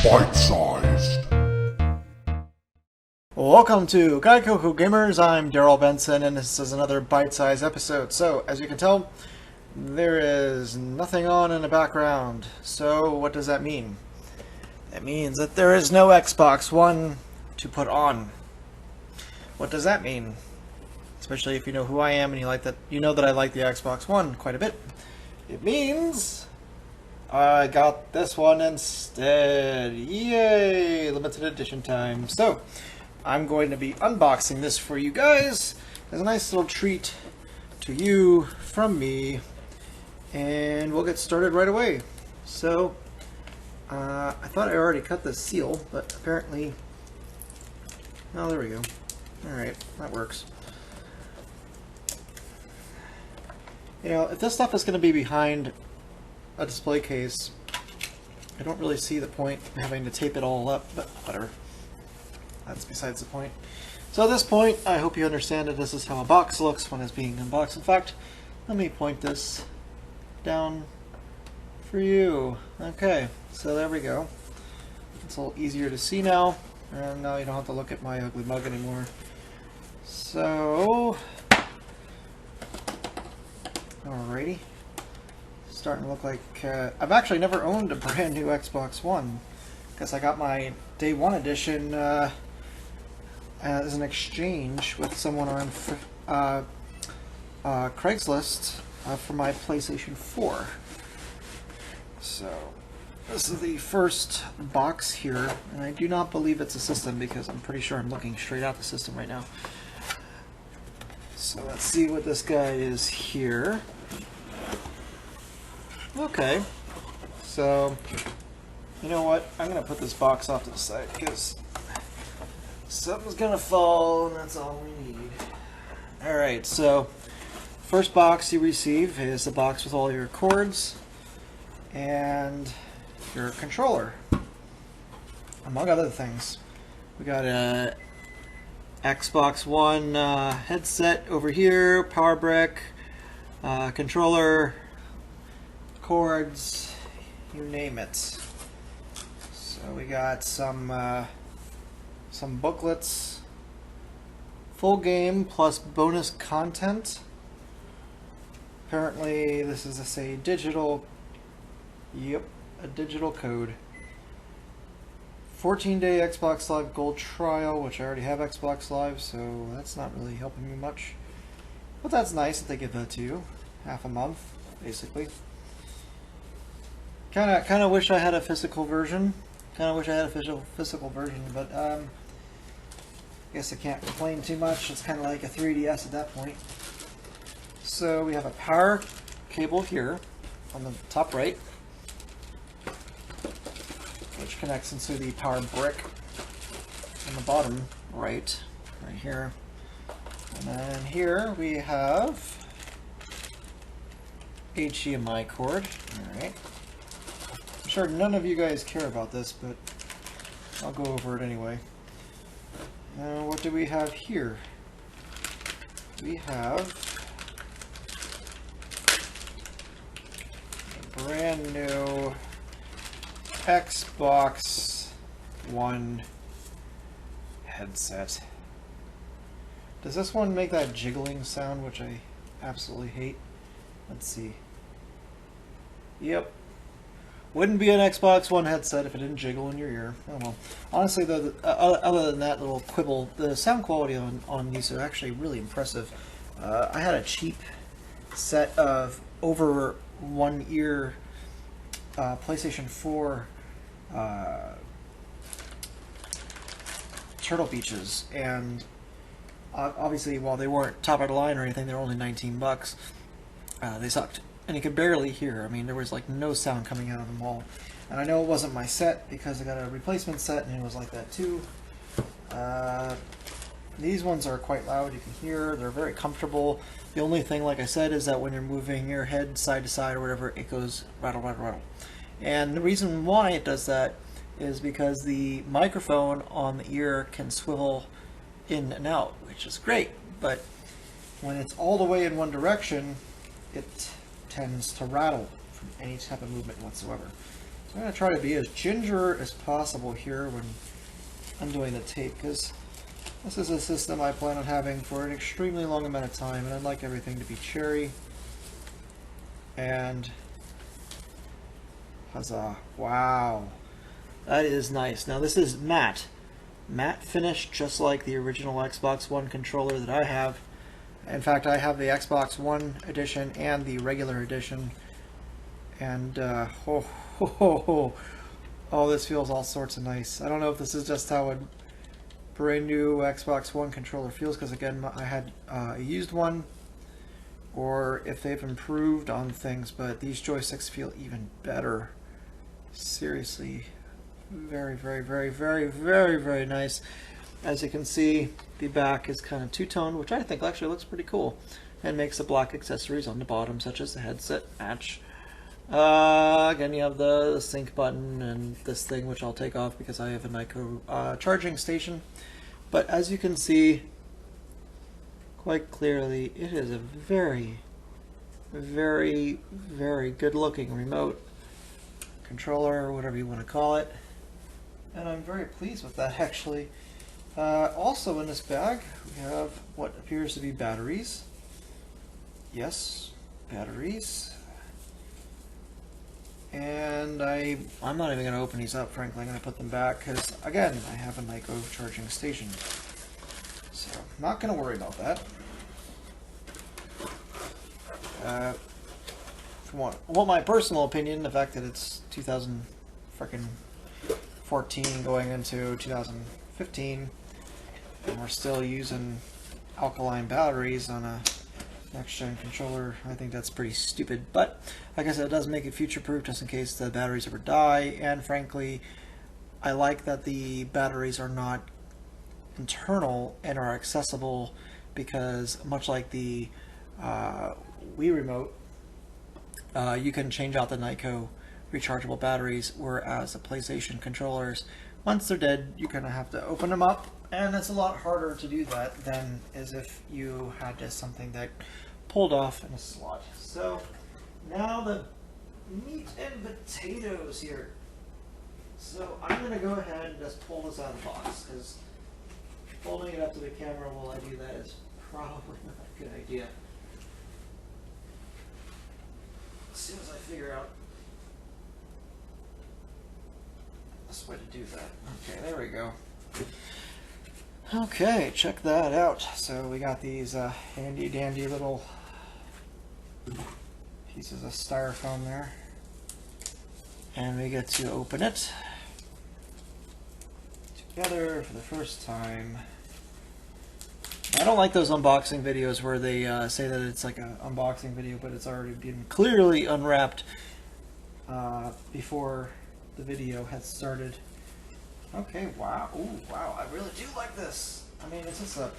Bite-sized. Welcome to Gaikoku Gamers. I'm Darryl Benson, and this is another bite-sized episode. So, as you can tell, there is nothing on in the background. So, what does that mean? That means that there is no Xbox One to put on. What does that mean? Especially if you know who I am and you know that I like the Xbox One quite a bit. It means I got this one instead. Yay! Limited edition time. So, I'm going to be unboxing this for you guys as a nice little treat to you from me. And we'll get started right away. So, I thought I already cut the seal, but apparently... Oh, there we go. Alright, that works. You know, if this stuff is going to be behind a display case, I don't really see the point in having to tape it all up, but whatever. That's besides the point. So at this point, I hope you understand that this is how a box looks when it's being unboxed. In fact, let me point this down for you. Okay, so there we go. It's a little easier to see now, and now you don't have to look at my ugly mug anymore. So, alrighty. Starting to look like I've actually never owned a brand new Xbox One because I got my Day 1 edition as an exchange with someone on Craigslist for my PlayStation 4. So this is the first box here, and I do not believe it's a system because I'm pretty sure I'm looking straight out the system right now. So let's see what this guy is here. Okay, so you know what? I'm going to put this box off to the side because something's going to fall and that's all we need. Alright, so first box you receive is the box with all your cords and your controller, among other things. We got a Xbox One headset over here, power brick, controller, cords, you name it. So we got some booklets, full game plus bonus content. Apparently this is a digital, yep, a digital code. 14-day Xbox Live Gold trial, which I already have Xbox Live, so that's not really helping me much. But that's nice that they give that to you. Half a month, basically. Kind of wish I had a physical version. But I guess I can't complain too much. It's kind of like a 3DS at that point. So we have a power cable here on the top right, which connects into the power brick on the bottom right here. And then here we have HDMI cord. Alright. I'm sure none of you guys care about this, but I'll go over it anyway. Now, what do we have here? We have a brand new Xbox One headset. Does this one make that jiggling sound, which I absolutely hate? Let's see. Yep. Wouldn't be an Xbox One headset if it didn't jiggle in your ear. Oh well. Honestly, though, other than that little quibble, the sound quality on these are actually really impressive. I had a cheap set of over one ear PlayStation 4 Turtle Beaches, and obviously, while they weren't top of the line or anything, they were only 19 bucks. They sucked, and you could barely hear. I mean, there was like no sound coming out of them all. And I know it wasn't my set because I got a replacement set, and it was like that too. These ones are quite loud. You can hear. They're very comfortable. The only thing, like I said, is that when you're moving your head side to side or whatever, it goes rattle, rattle, rattle. And the reason why it does that is because the microphone on the ear can swivel in and out, which is great. But when it's all the way in one direction, it tends to rattle from any type of movement whatsoever. So I'm going to try to be as ginger as possible here when undoing the tape, because this is a system I plan on having for an extremely long amount of time, and I'd like everything to be cherry. And huzzah. Wow. That is nice. Now this is matte. Matte finish, just like the original Xbox One controller that I have. In fact, I have the Xbox One edition and the regular edition. And oh, this feels all sorts of nice. I don't know if this is just how a brand new Xbox One controller feels, because again, I had a used one, or if they've improved on things, but these joysticks feel even better. Seriously, very, very, very, very, very, very nice. As you can see, the back is kind of two-toned, which I think actually looks pretty cool, and makes the black accessories on the bottom, such as the headset, match. Again, you have the sync button and this thing, which I'll take off because I have a Nyko charging station. But as you can see quite clearly, it is a very, very, very good looking remote controller, or whatever you want to call it. And I'm very pleased with that, actually. Also in this bag, we have what appears to be batteries. Yes, batteries. And I'm not even going to open these up, frankly. I'm going to put them back because, again, I have a Nyko charging station. So, not going to worry about that. From my personal opinion, the fact that it's 2014 going into 2015, and we're still using alkaline batteries on a next-gen controller, I think that's pretty stupid. But like I said, it does make it future-proof just in case the batteries ever die. And frankly, I like that the batteries are not internal and are accessible, because much like the Wii Remote, you can change out the Nyko rechargeable batteries, whereas the PlayStation controllers, once they're dead, you kind of have to open them up, and it's a lot harder to do that than as if you had just something that pulled off in a slot. So now the meat and potatoes here. So I'm going to go ahead and just pull this out of the box, because holding it up to the camera while I do that is probably not a good idea. As soon as I figure out this way to do that. Okay, there we go. Okay, check that out. So we got these handy dandy little pieces of styrofoam there, and we get to open it together for the first time. I don't like those unboxing videos where they say that it's like an unboxing video, but it's already been clearly unwrapped before the video has started. Okay, wow. Ooh, wow, I really do like this. I mean, it's just a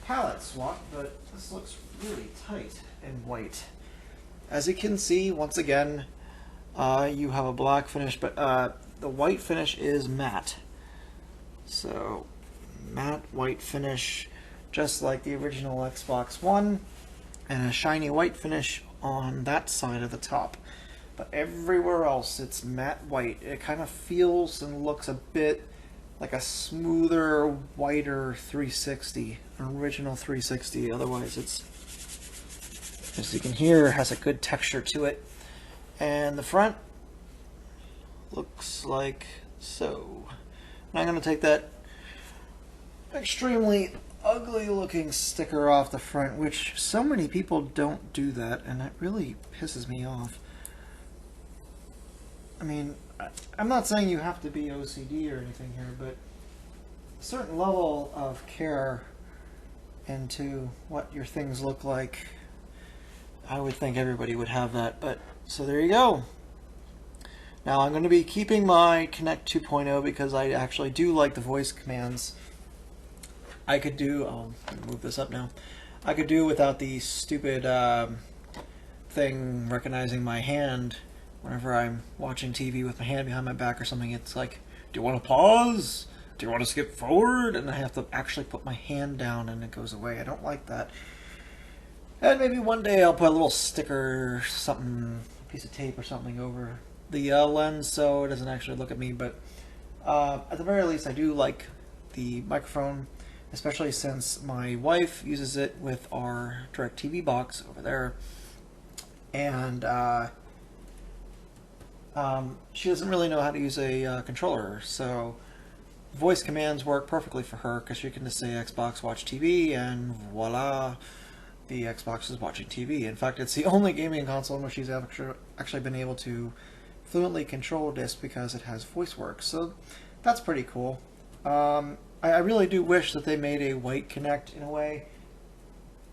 palette swap, but this looks really tight and white. As you can see, once again, you have a black finish, but the white finish is matte. So, matte white finish, just like the original Xbox One, and a shiny white finish on that side of the top. But everywhere else, it's matte white. It kind of feels and looks a bit like a smoother, whiter 360, an original 360. Otherwise, it's, as you can hear, has a good texture to it. And the front looks like so. And I'm going to take that extremely ugly looking sticker off the front, which so many people don't do that, and that really pisses me off. I mean, I'm not saying you have to be OCD or anything here, but a certain level of care into what your things look like, I would think everybody would have that. But so there you go. Now I'm going to be keeping my Kinect 2.0 because I actually do like the voice commands. I could do, I'll move this up now, I could do without the stupid thing recognizing my hand. Whenever I'm watching TV with my hand behind my back or something, it's like, do you want to pause? Do you want to skip forward? And I have to actually put my hand down and it goes away. I don't like that. And maybe one day I'll put a little sticker, something, a piece of tape or something over the lens so it doesn't actually look at me, but at the very least I do like the microphone, especially since my wife uses it with our DirecTV box over there, and she doesn't really know how to use a controller, so voice commands work perfectly for her because she can just say Xbox watch TV and voila, the Xbox is watching TV. In fact, it's the only gaming console in which she's actually been able to fluently control this because it has voice work, so that's pretty cool. I really do wish that they made a white Kinect in a way,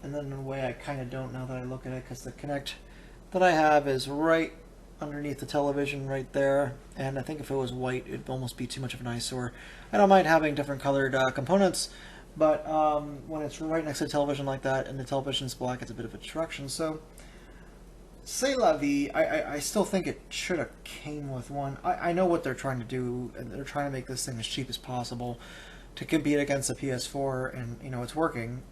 and then in a way I kind of don't now that I look at it, because the Kinect that I have is right underneath the television right there, and I think if it was white it'd almost be too much of an eyesore. I don't mind having different colored components, but when it's right next to the television like that and the television's black, it's a bit of a distraction. So c'est la vie. I still think it should have came with one. I know what they're trying to do, and they're trying to make this thing as cheap as possible to compete against the PS4, and you know it's working.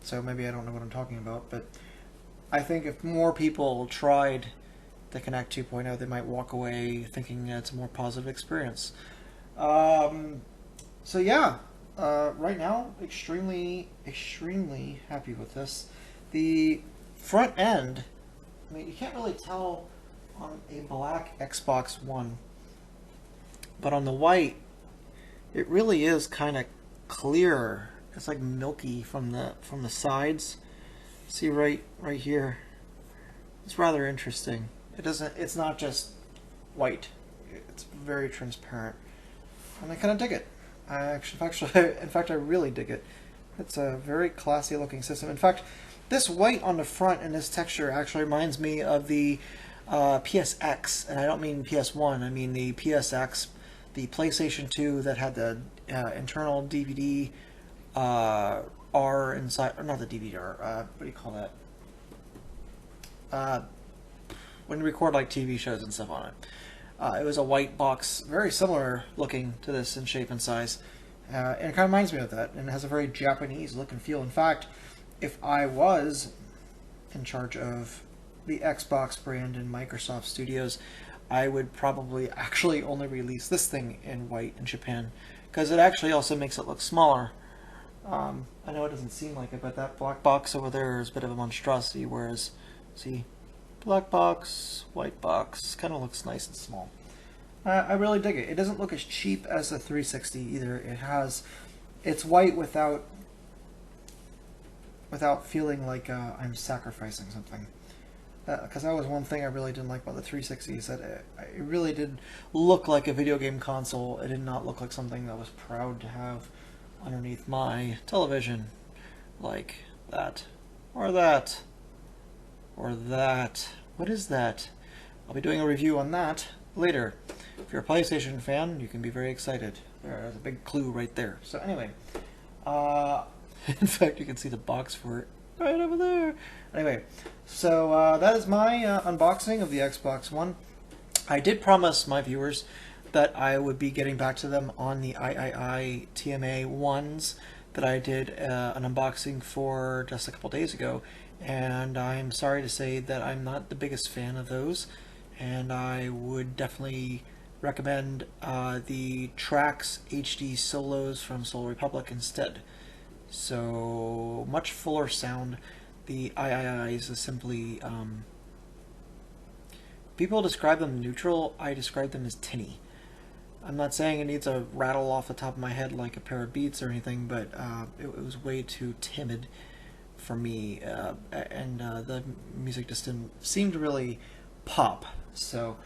So maybe I don't know what I'm talking about, but I think if more people tried the Kinect 2.0, they might walk away thinking it's a more positive experience. So yeah, right now, extremely happy with this. The front end, I mean, you can't really tell on a black Xbox One, but on the white, it really is kind of clear. It's like milky from the sides. See right here. It's rather interesting. It's not just white. It's very transparent, and I kind of dig it. In fact, I really dig it. It's a very classy looking system. In fact, this white on the front and this texture actually reminds me of the PSX, and I don't mean PS1. I mean the PSX, the PlayStation 2 that had the internal DVD R inside, or not the DVD R. What do you call that? When you record like TV shows and stuff on it. It was a white box, very similar looking to this in shape and size, and it kind of reminds me of that, and it has a very Japanese look and feel. In fact, if I was in charge of the Xbox brand in Microsoft Studios, I would probably actually only release this thing in white in Japan, because it actually also makes it look smaller. I know it doesn't seem like it, but that black box over there is a bit of a monstrosity, whereas, see, black box, white box, kind of looks nice and small. I really dig it. It doesn't look as cheap as the 360 either. It's white without feeling like I'm sacrificing something. Because that was one thing I really didn't like about the 360, is that it really did look like a video game console. It did not look like something that was proud to have underneath my television, like that, or that. Or that. What is that? I'll be doing a review on that later. If you're a PlayStation fan, you can be very excited. There's a big clue right there. So anyway, in fact, you can see the box for it right over there. Anyway, so that is my unboxing of the Xbox One. I did promise my viewers that I would be getting back to them on the III TMA ones that I did an unboxing for just a couple days ago. And I'm sorry to say that I'm not the biggest fan of those, and I would definitely recommend the Trax HD Solos from Soul Republic instead. So much fuller sound. The IIIs is simply, people describe them neutral, I describe them as tinny. I'm not saying it needs a rattle off the top of my head like a pair of Beats or anything, but it was way too timid for me, and the music just didn't seem to really pop. So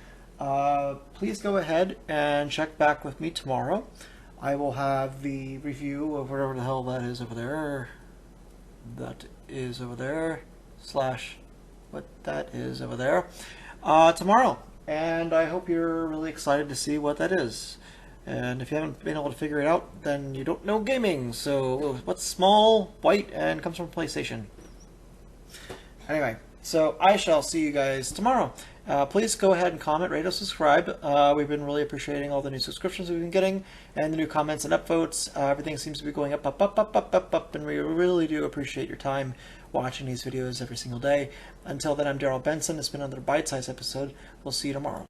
please go ahead and check back with me tomorrow. I will have the review of whatever the hell that is over there. That is over there. Slash what that is over there. Tomorrow. And I hope you're really excited to see what that is. And if you haven't been able to figure it out, then you don't know gaming. So what's small, white, and comes from PlayStation? Anyway, so I shall see you guys tomorrow. Please go ahead and comment, rate, or subscribe. We've been really appreciating all the new subscriptions we've been getting, and the new comments and upvotes. Everything seems to be going up, and we really do appreciate your time watching these videos every single day. Until then, I'm Darryl Benson. It's been another Bite-Sized episode. We'll see you tomorrow.